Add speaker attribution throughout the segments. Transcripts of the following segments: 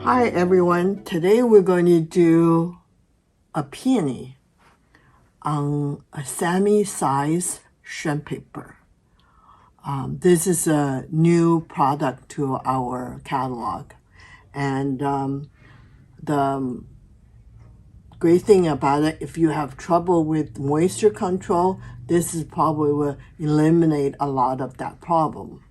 Speaker 1: Hi everyone, today we're going to do a peony on a semi-sized Shuen paper. This is a new product to our catalog, and the great thing about it, if you have trouble with moisture control, this is probably will eliminate a lot of that problem.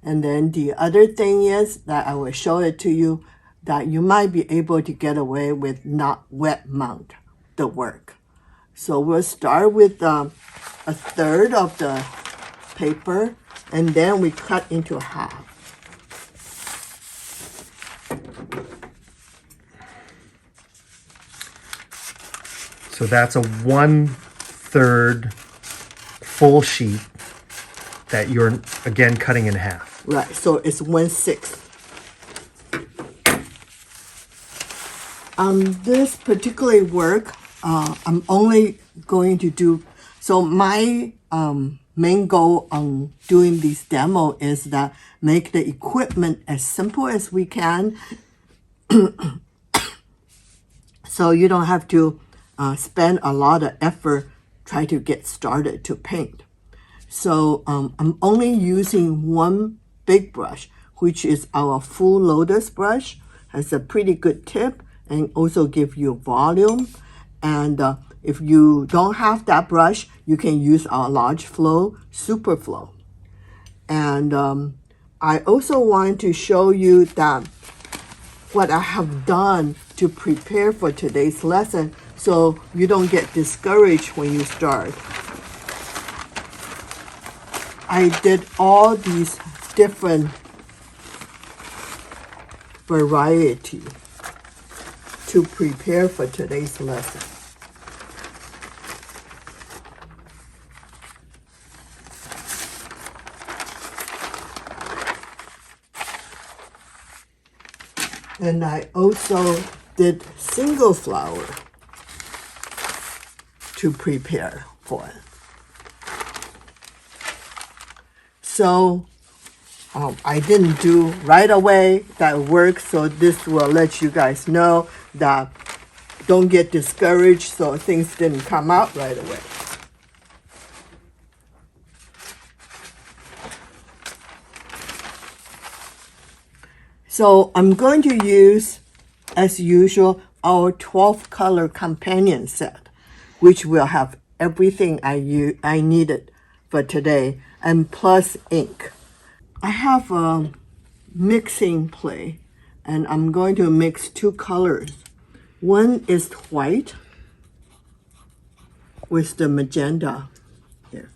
Speaker 1: And then the other thing is that I will show it to you that you might be able to get away with not wet mount the work. So we'll start with a third of the paper, and then we cut into half.
Speaker 2: So that's a 1/3 full sheet that you're again cutting in half.
Speaker 1: Right, so it's 1/6. On this particular work, I'm only going to do, so my main goal on doing this demo is that make the equipment as simple as we can so you don't have to spend a lot of effort try to get started to paint. So I'm only using one big brush, which is our full Lotus brush. Has a pretty good tip and also give you volume. And if you don't have that brush, you can use our large flow, super flow. And I also want to show you that what I have done to prepare for today's lesson so you don't get discouraged when you start. I did all these different variety to prepare for today's lesson. And I also did single flower to prepare for it. So I didn't do right away that work, so this will let you guys know that don't get discouraged so things didn't come out right away. So I'm going to use, as usual, our 12 color companion set, which will have everything I needed for today, and plus ink. I have a mixing plate, and I'm going to mix two colors. One is white with the magenta here.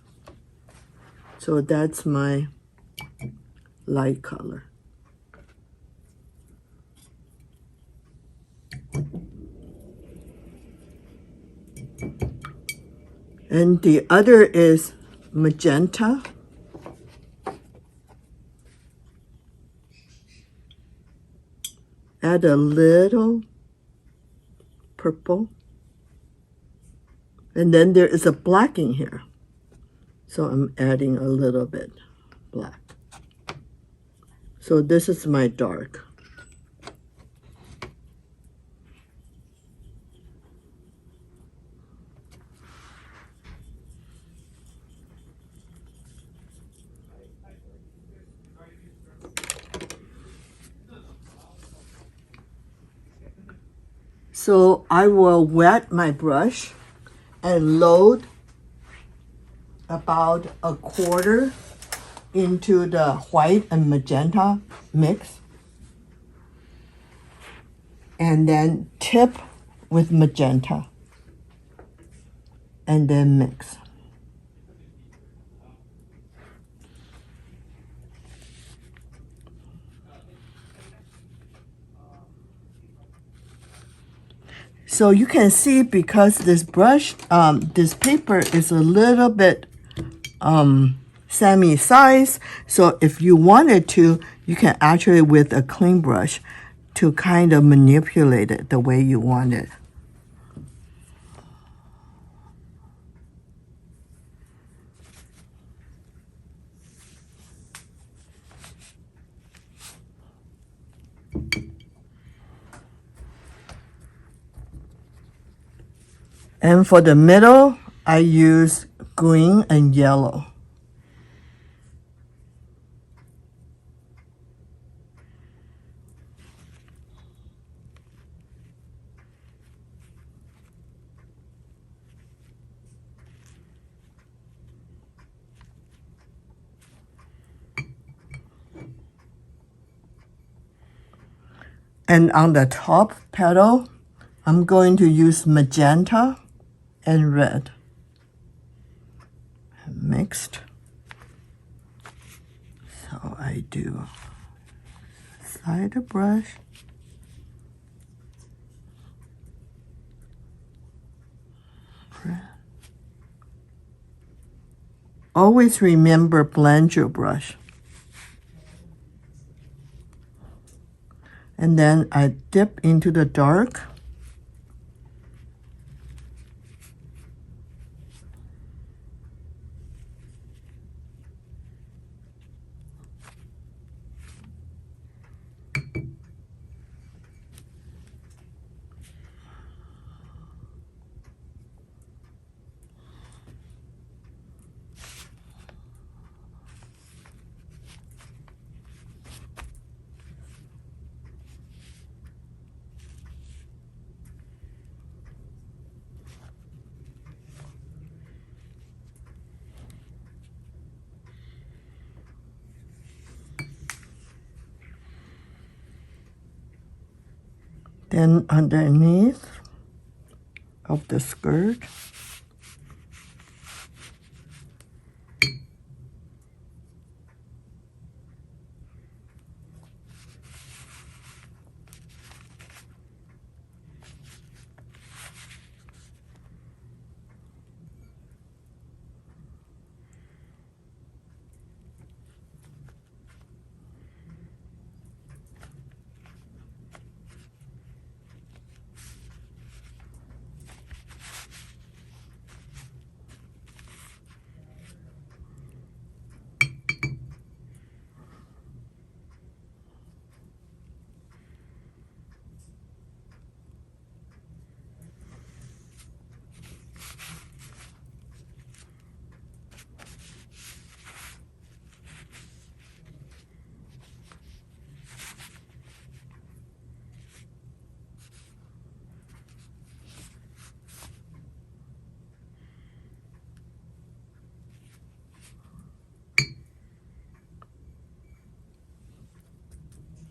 Speaker 1: So that's my light color. And the other is magenta. Add a little purple. And then there is a black in here. So I'm adding a little bit black. So this is my dark. So I will wet my brush and load about a quarter into the white and magenta mix. And then tip with magenta. And then mix. So you can see because this brush, this paper is a little bit semi-sized. So if you wanted to, you can actually with a clean brush to kind of manipulate it the way you want it. And for the middle, I use green and yellow. And on the top petal, I'm going to use magenta and red. Mixed. So I do slide the brush. Always remember, blend your brush. And then I dip into the dark. Then underneath of the skirt,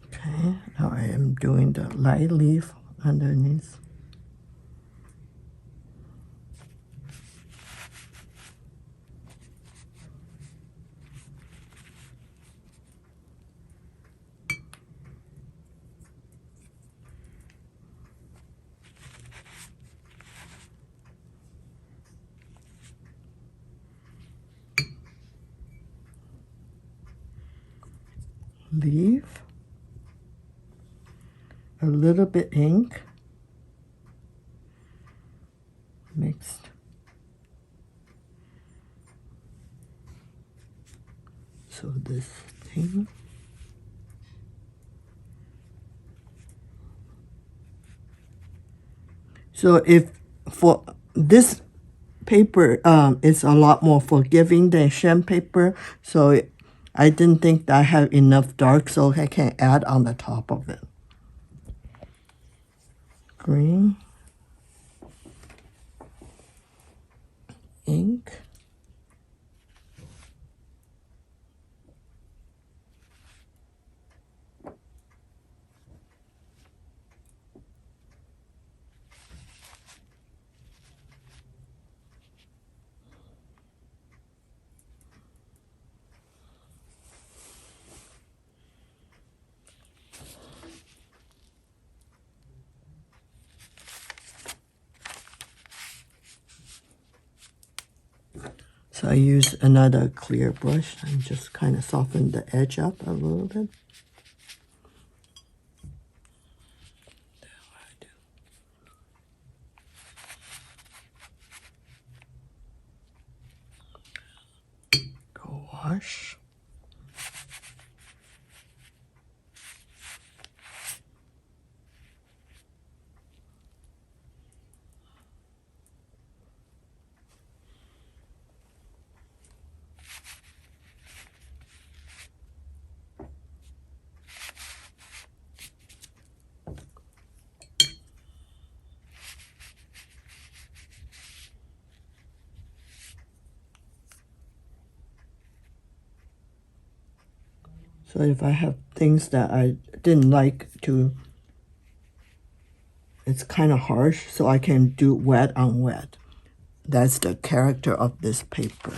Speaker 1: okay, now I am doing the light leaf underneath. Leaf, a little bit ink, mixed. So this thing. So if for this paper is a lot more forgiving than Shuen paper, so I didn't think that I have enough dark, so I can add on the top of it. Green, ink, so I use another clear brush and just kind of soften the edge up a little bit. Go wash. So if I have things that I didn't like to, it's kind of harsh, so I can do wet on wet. That's the character of this paper.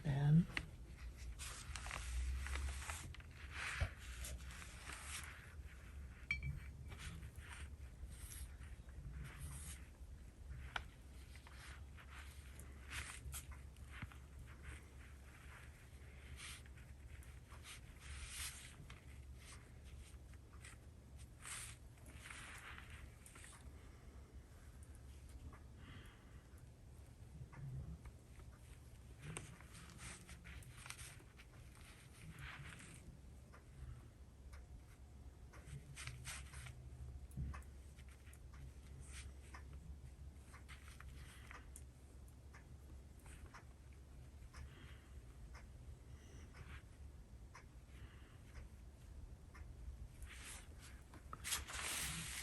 Speaker 1: And then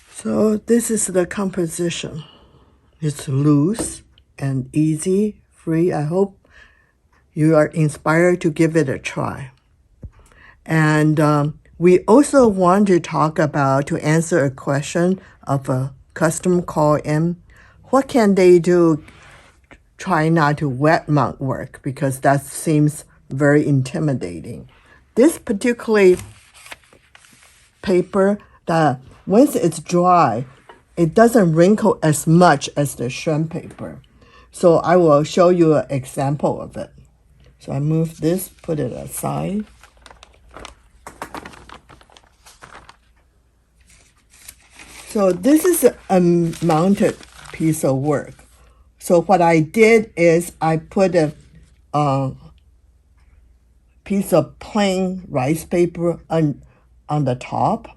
Speaker 1: so this is the composition. It's loose and easy, free. I hope you are inspired to give it a try. And we also want to talk about, to answer a question of a custom call in, what can they do try not to wet mount work, because that seems very intimidating. This particular paper, that once it's dry, it doesn't wrinkle as much as the Shuen paper. So I will show you an example of it. So I move this, put it aside. So this is a mounted piece of work. So what I did is I put a piece of plain rice paper on the top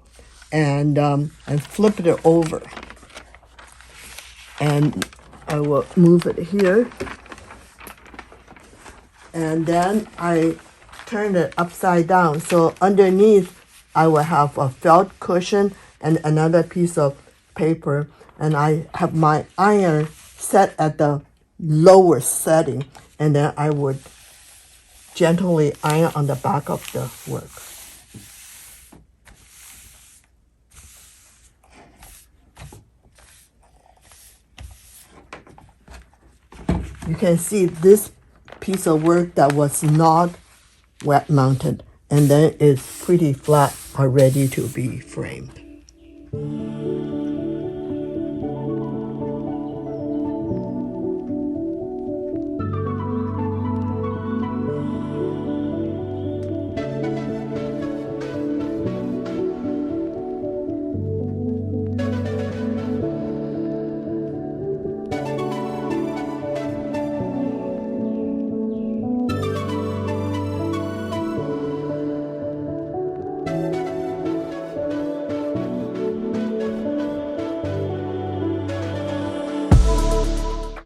Speaker 1: and flip it over. And I will move it here. And then I turn it upside down. So underneath, I will have a felt cushion and another piece of paper. And I have my iron set at the lower setting. And then I would gently iron on the back of the work. You can see this piece of work that was not wet mounted, and then it's pretty flat or ready to be framed.